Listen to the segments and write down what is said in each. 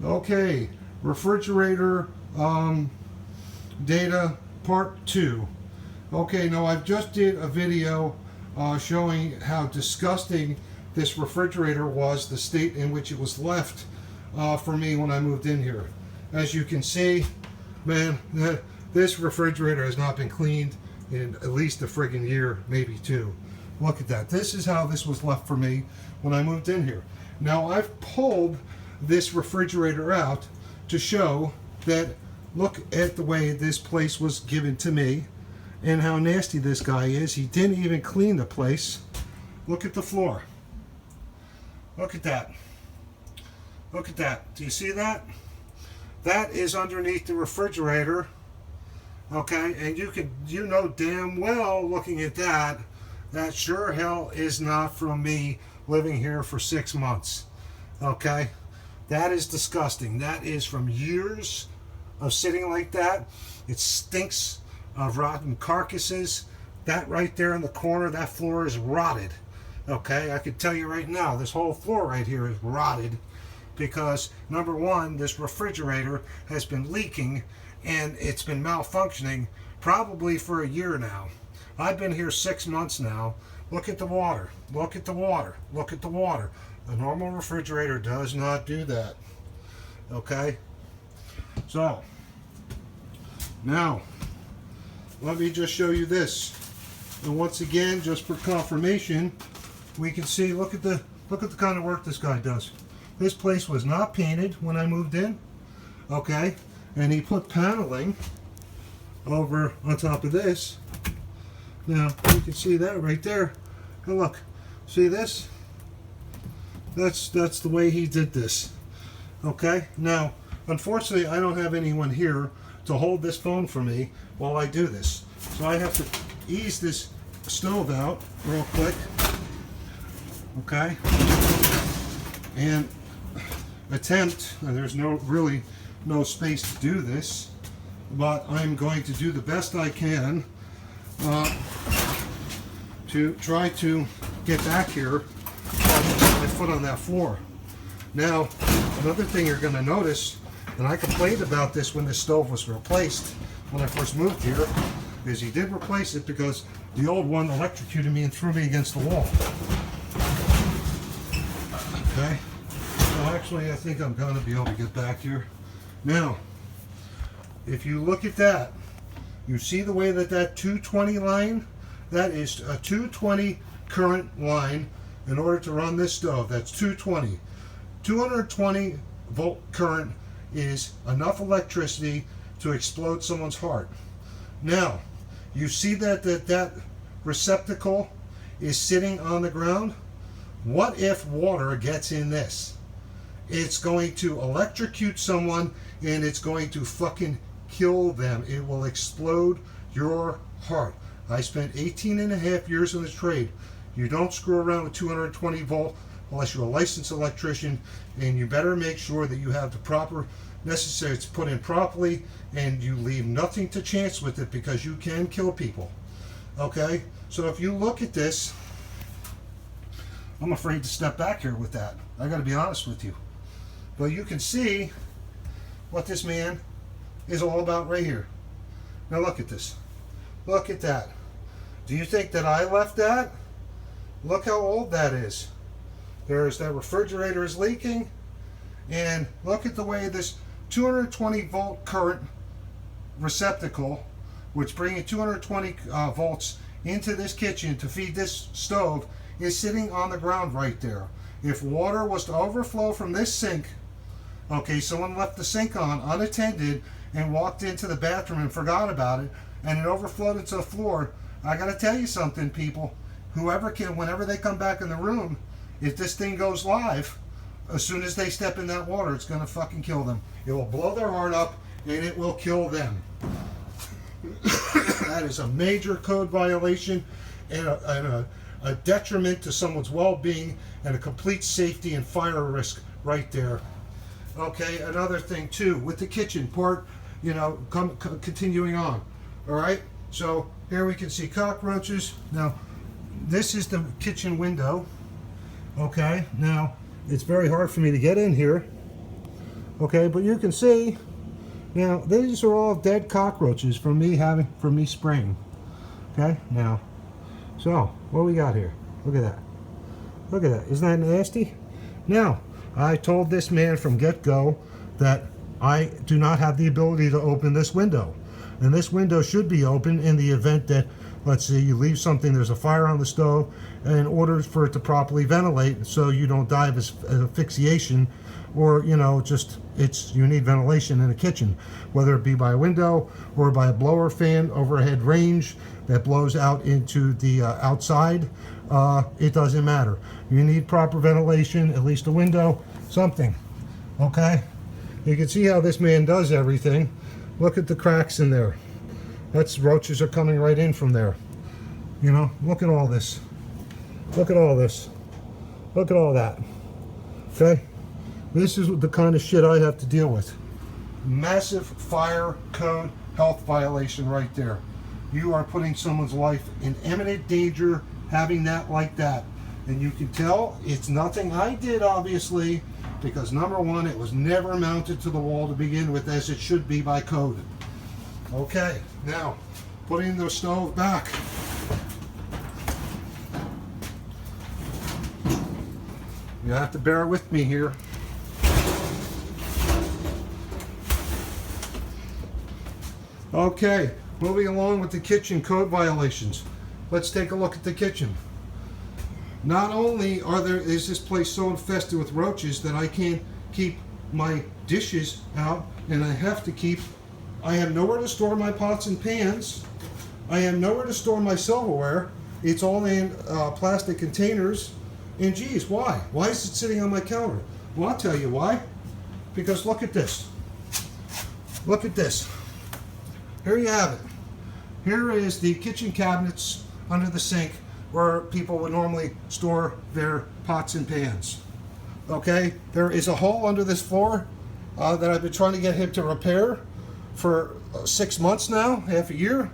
Okay, refrigerator data part 2. Okay, now I've just did a video showing how disgusting this refrigerator was, the state in which it was left for me when I moved in here. As you can see, man, this refrigerator has not been cleaned in at least a friggin' year, maybe 2. Look at that. This is how this was left for me when I moved in here. Now I've pulled this refrigerator out to show that, look at the way this place was given to me and how nasty this guy is. He didn't even clean the place. Look at the floor. Look at that. Look at that. Do you see that? That is underneath the refrigerator. Okay, and you know damn well, looking at that, that sure hell is not from me living here for 6 months. Okay, that is disgusting. That is from years of sitting like that. It stinks of rotten carcasses. That right there in the corner, that floor is rotted. Okay, I can tell you right now, this whole floor right here is rotted because, number one, this refrigerator has been leaking and it's been malfunctioning probably for a year now. I've been here 6 months now. Look at the water. Look at the water. Look at the water. A normal refrigerator does not do that. Okay? So, now, let me just show you this. And once again, just for confirmation, we can see, look at the kind of work this guy does. This place was not painted when I moved in. Okay? And he put paneling over on top of this. Now, you can see that right there. And look, see this? That's the way he did this. Okay? Now, unfortunately, I don't have anyone here to hold this phone for me while I do this. So I have to ease this stove out real quick. Okay? And attempt, and there's really no space to do this, but I'm going to do the best I can to try to get back here, put my foot on that floor. Now, another thing you're going to notice, and I complained about this when the stove was replaced when I first moved here, is he did replace it because the old one electrocuted me and threw me against the wall. Okay, so actually I think I'm going to be able to get back here. Now, if you look at that, you see the way that 220 line, that is a 220 current line in order to run this stove. That's 220. 220 volt current is enough electricity to explode someone's heart. Now, you see that receptacle is sitting on the ground? What if water gets in this? It's going to electrocute someone and it's going to fucking kill them. It will explode your heart. I spent 18 and a half years in the trade. You don't screw around with 220 volt unless you're a licensed electrician, and you better make sure that you have the proper necessary, it's put in properly, and you leave nothing to chance with it because you can kill people. Okay? So if you look at this, I'm afraid to step back here with that. I got to be honest with you. But you can see what this man is all about right here. Now look at this. Look at that. Do you think that I left that? Look how old that is. There's that refrigerator is leaking. And look at the way this 220 volt current receptacle, which bringing 220 volts into this kitchen to feed this stove, is sitting on the ground right there. If water was to overflow from this sink, okay, someone left the sink on unattended and walked into the bathroom and forgot about it, and it overflowed into the floor, I gotta tell you something, people. Whenever they come back in the room, if this thing goes live, as soon as they step in that water, it's gonna fucking kill them. It will blow their heart up and it will kill them. That is a major code violation and a detriment to someone's well-being and a complete safety and fire risk right there. Okay, another thing too with the kitchen part, continuing on. All right, so here we can see cockroaches. Now, this is the kitchen window. Okay, now it's very hard for me to get in here. Okay, but you can see now these are all dead cockroaches from me spraying. Okay, now, so what we got here? Look at that. Look at that. Isn't that nasty? Now, I told this man from get-go that I do not have the ability to open this window. And this window should be open in the event that, let's say, you leave something, there's a fire on the stove, and in order for it to properly ventilate so you don't die of asphyxiation, or, you know, just, you need ventilation in the kitchen, whether it be by a window or by a blower fan, overhead range that blows out into the outside. It doesn't matter. You need proper ventilation, at least a window, something. Okay? You can see how this man does everything. Look at the cracks in there. That's roaches are coming right in from there. You know, look at all this. Look at all this. Look at all that. Okay? This is the kind of shit I have to deal with. Massive fire code health violation right there. You are putting someone's life in imminent danger having that like that. And you can tell it's nothing I did, obviously, because number one, it was never mounted to the wall to begin with, as it should be by code. Okay, now putting the stove back. You have to bear with me here. Okay, moving along with the kitchen code violations. Let's take a look at the kitchen. Not only is this place so infested with roaches that I can't keep my dishes out, and I have nowhere to store my pots and pans. I have nowhere to store my silverware. It's all in plastic containers. And geez, why? Why is it sitting on my counter? Well, I'll tell you why. Because look at this. Look at this. Here you have it. Here is the kitchen cabinets under the sink where people would normally store their pots and pans. Okay, there is a hole under this floor that I've been trying to get him to repair for 6 months now, half a year.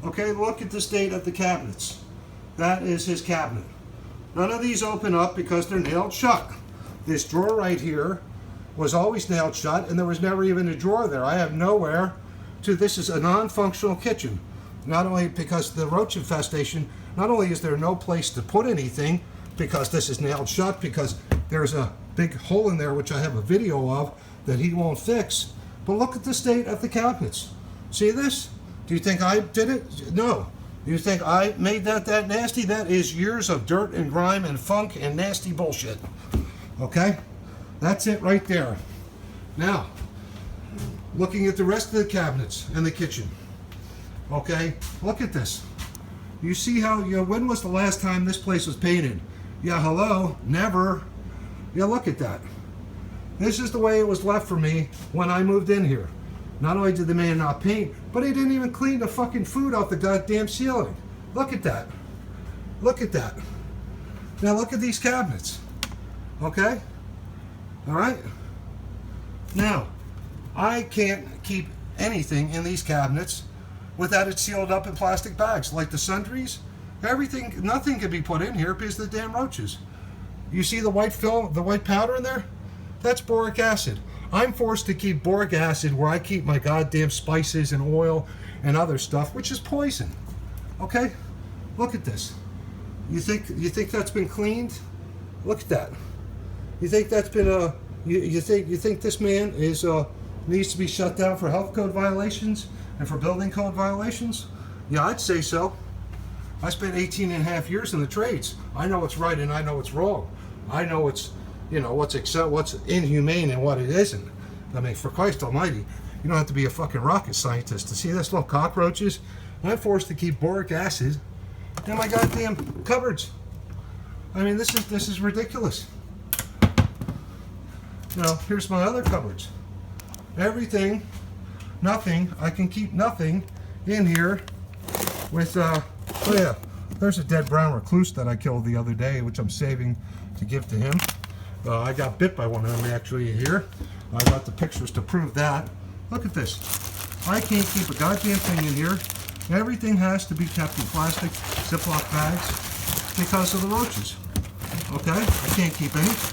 Okay, look at the state of the cabinets. That is his cabinet. None of these open up because they're nailed shut. This drawer right here was always nailed shut, and there was never even a drawer there. I have nowhere to, this is a non-functional kitchen. Not only because the roach infestation, not only is there no place to put anything because this is nailed shut, because there's a big hole in there which I have a video of that he won't fix, but look at the state of the cabinets. See this? Do you think I did it? No. Do you think I made that nasty? That is years of dirt and grime and funk and nasty bullshit. Okay? That's it right there. Now, looking at the rest of the cabinets and the kitchen. Okay, look at this. You see how, when was the last time this place was painted? Yeah, hello, never. Yeah, look at that. This is the way it was left for me when I moved in here. Not only did the man not paint, but he didn't even clean the fucking food off the goddamn ceiling. Look at that. Look at that. Now look at these cabinets. Okay? All right? Now, I can't keep anything in these cabinets without it sealed up in plastic bags, like the sundries. Everything, nothing can be put in here because of the damn roaches. You see the white film, the white powder in there? That's boric acid. I'm forced to keep boric acid where I keep my goddamn spices and oil and other stuff, which is poison. Okay? Look at this. You think that's been cleaned? Look at that. You think that's been you think this man is needs to be shut down for health code violations and for building code violations? Yeah, I'd say so. I spent 18 and a half years in the trades. I know what's right and I know what's wrong. I know what's inhumane and what it isn't. I mean, for Christ almighty, you don't have to be a fucking rocket scientist to see this little cockroaches. I'm forced to keep boric acid in my goddamn cupboards. I mean, this is ridiculous. Now, here's my other cupboards. Everything, nothing, I can keep nothing in here with, oh yeah, there's a dead brown recluse that I killed the other day, which I'm saving to give to him. I got bit by one of them actually here. I got the pictures to prove that. Look at this. I can't keep a goddamn thing in here. Everything has to be kept in plastic Ziploc bags because of the roaches. Okay? I can't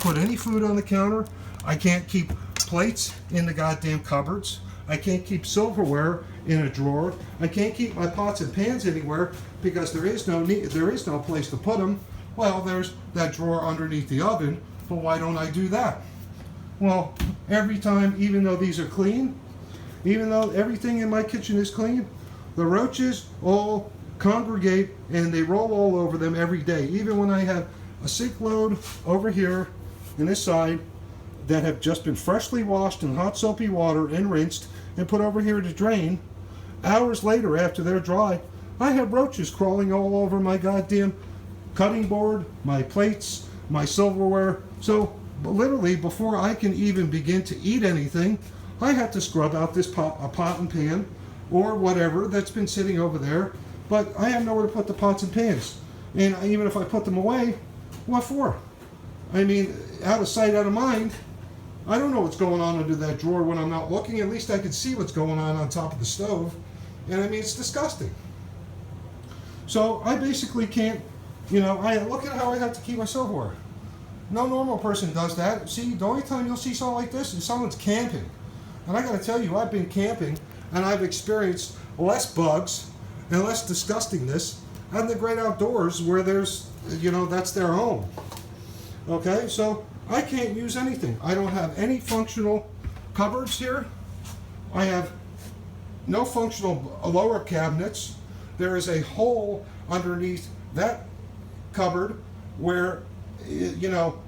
put any food on the counter. I can't keep plates in the goddamn cupboards. I can't keep silverware in a drawer. I can't keep my pots and pans anywhere because there is no place to put them. Well, there's that drawer underneath the oven, but why don't I do that? Well, every time, even though these are clean, even though everything in my kitchen is clean, the roaches all congregate and they roll all over them every day. Even when I have a sink load over here in this side that have just been freshly washed in hot soapy water and rinsed and put over here to drain, hours later after they're dry, I have roaches crawling all over my goddamn cutting board, my plates, my silverware. So literally before I can even begin to eat anything, I have to scrub out this pot and pan or whatever that's been sitting over there, but I have nowhere to put the pots and pans. And even if I put them away, what for? I mean, out of sight, out of mind. I don't know what's going on under that drawer when I'm not looking. At least I can see what's going on top of the stove. And I mean, it's disgusting. So I basically can't, I look at how I have to keep my silverware. No normal person does that. See, the only time you'll see something like this is someone's camping. And I got to tell you, I've been camping and I've experienced less bugs and less disgustingness out in the great outdoors where there's, that's their home. Okay, so I can't use anything. I don't have any functional cupboards here. I have no functional lower cabinets. There is a hole underneath that cupboard where,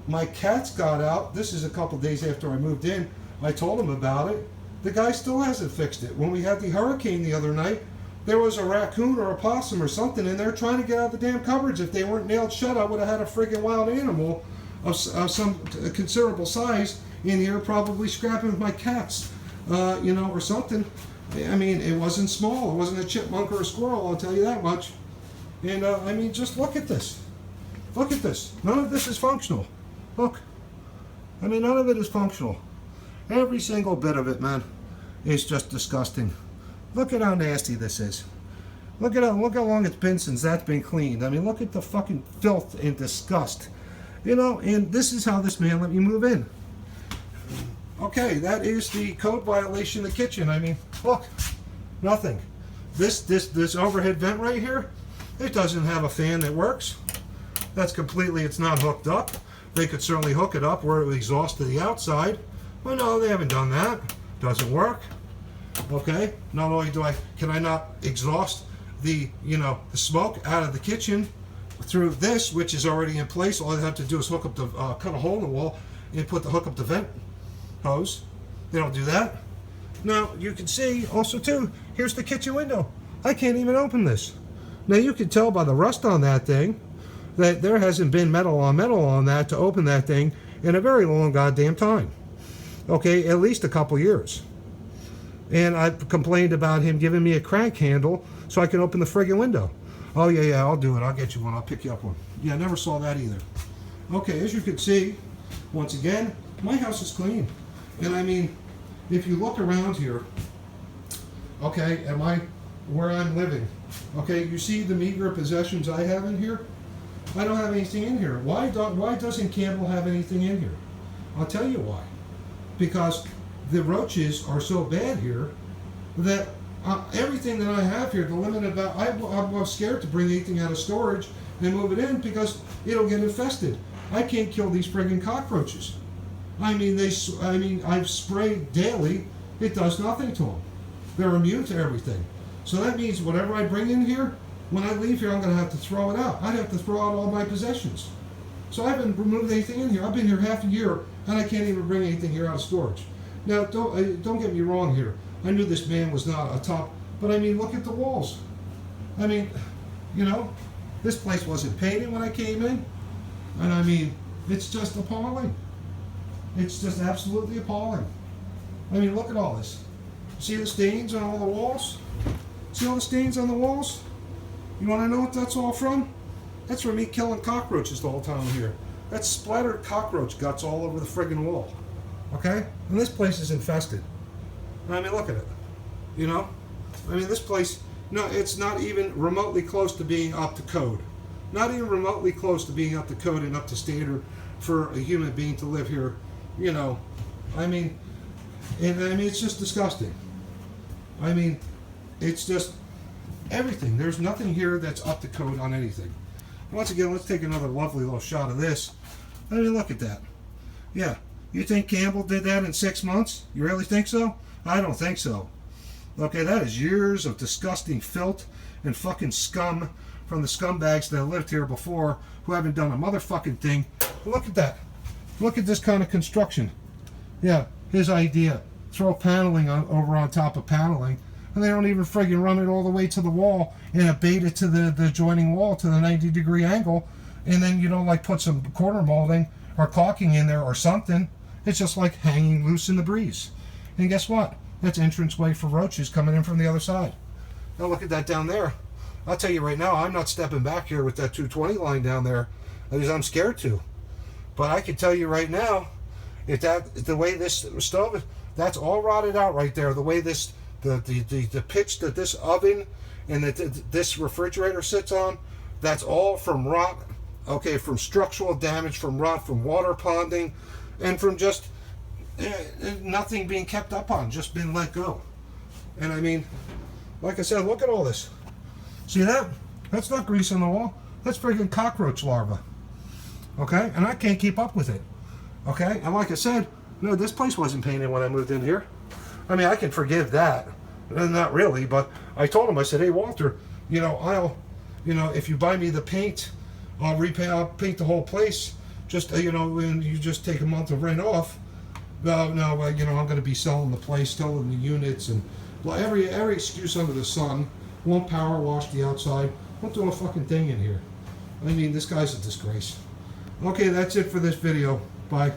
my cats got out. This is a couple days after I moved in. I told him about it. The guy still hasn't fixed it. When we had the hurricane the other night, there was a raccoon or a possum or something in there trying to get out the damn cupboards. If they weren't nailed shut, I would have had a friggin' wild animal of some considerable size in here, probably scrapping with my cats, or something. I mean, it wasn't small. It wasn't a chipmunk or a squirrel, I'll tell you that much. And, just look at this. Look at this. None of this is functional. Look. I mean, none of it is functional. Every single bit of it, man, is just disgusting. Look at how nasty this is. Look how long it's been since that's been cleaned. I mean, look at the fucking filth and disgust. And this is how this man let me move in. Okay, that is the code violation of the kitchen. I mean, look, nothing. This overhead vent right here, it doesn't have a fan that works. It's not hooked up. They could certainly hook it up where it would exhaust to the outside. Well, no, they haven't done that. Doesn't work. Okay, not only can I not exhaust the smoke out of the kitchen through this, which is already in place. All I have to do is hook up cut a hole in the wall and hook up the vent hose. They don't do that. Now you can see also too, here's the kitchen window. I can't even open this. Now you can tell by the rust on that thing that there hasn't been metal on that to open that thing in a very long goddamn time. Okay, at least a couple years. And I've complained about him giving me a crank handle so I can open the friggin' window. Oh yeah, I'll do it. I'll get you one. I'll pick you up one. Yeah, I never saw that either. Okay, as you can see, once again, my house is clean. And I mean, if you look around here, okay, where I'm living, okay, you see the meager possessions I have in here? I don't have anything in here. Why doesn't Campbell have anything in here? I'll tell you why. Because the roaches are so bad here that everything that I have here, the limit about, I'm scared to bring anything out of storage and move it in because it'll get infested. I can't kill these friggin' cockroaches. I mean, I've sprayed daily. It does nothing to them. They're immune to everything. So that means whatever I bring in here, when I leave here, I'm going to have to throw it out. I'd have to throw out all my possessions. So I haven't removed anything in here. I've been here half a year, and I can't even bring anything here out of storage. Now, don't get me wrong here. I knew this man was not a top, but I mean, look at the walls. I mean, this place wasn't painted when I came in, and I mean, it's just appalling. It's just absolutely appalling. I mean, look at all this. See the stains on all the walls? See all the stains on the walls? You want to know what that's all from? That's from me killing cockroaches the whole time here. That's splattered cockroach guts all over the friggin' wall. Okay? And this place is infested. I mean, look at it. I mean, this place, no, it's not even remotely close to being up to code. Not even remotely close to being up to code and up to standard for a human being to live here. I mean, And I mean, it's just disgusting. I mean, it's just everything. There's nothing here that's up to code on anything. Once again, let's take another lovely little shot of this. I mean, look at that. Yeah, you think Campbell did that in 6 months? You really think so? I don't think so. Okay, that is years of disgusting filth and fucking scum from the scumbags that lived here before who haven't done a motherfucking thing. Look at that. Look at this kind of construction. Yeah, his idea. Throw paneling over on top of paneling, and they don't even friggin' run it all the way to the wall and abate it to the adjoining wall to the 90-degree angle, and then, you know, like put some corner molding or caulking in there or something. It's just like hanging loose in the breeze. And guess what? That's entranceway for roaches coming in from the other side. Now look at that down there. I'll tell you right now, I'm not stepping back here with that 220 line down there because I'm scared to. But I can tell you right now, if the way this stove, that's all rotted out right there. The way this, the pitch that this oven and that this refrigerator sits on, that's all from rot. Okay, from structural damage, from rot, from water ponding, and from just nothing being kept up on, just been let go. And I mean, like I said, look at all this. See that? That's not grease on the wall. That's friggin' cockroach larva. Okay? And I can't keep up with it. Okay? And like I said, no, this place wasn't painted when I moved in here. I mean, I can forgive that. Not really, but I told him, I said, hey, Walter, you know, if you buy me the paint, I'll paint the whole place. Just, you know, and you just take a month of rent off. No, you know, I'm going to be selling the place, selling the units, and well, every excuse under the sun. Won't power wash the outside. Won't do a fucking thing in here. I mean, this guy's a disgrace. Okay, that's it for this video. Bye.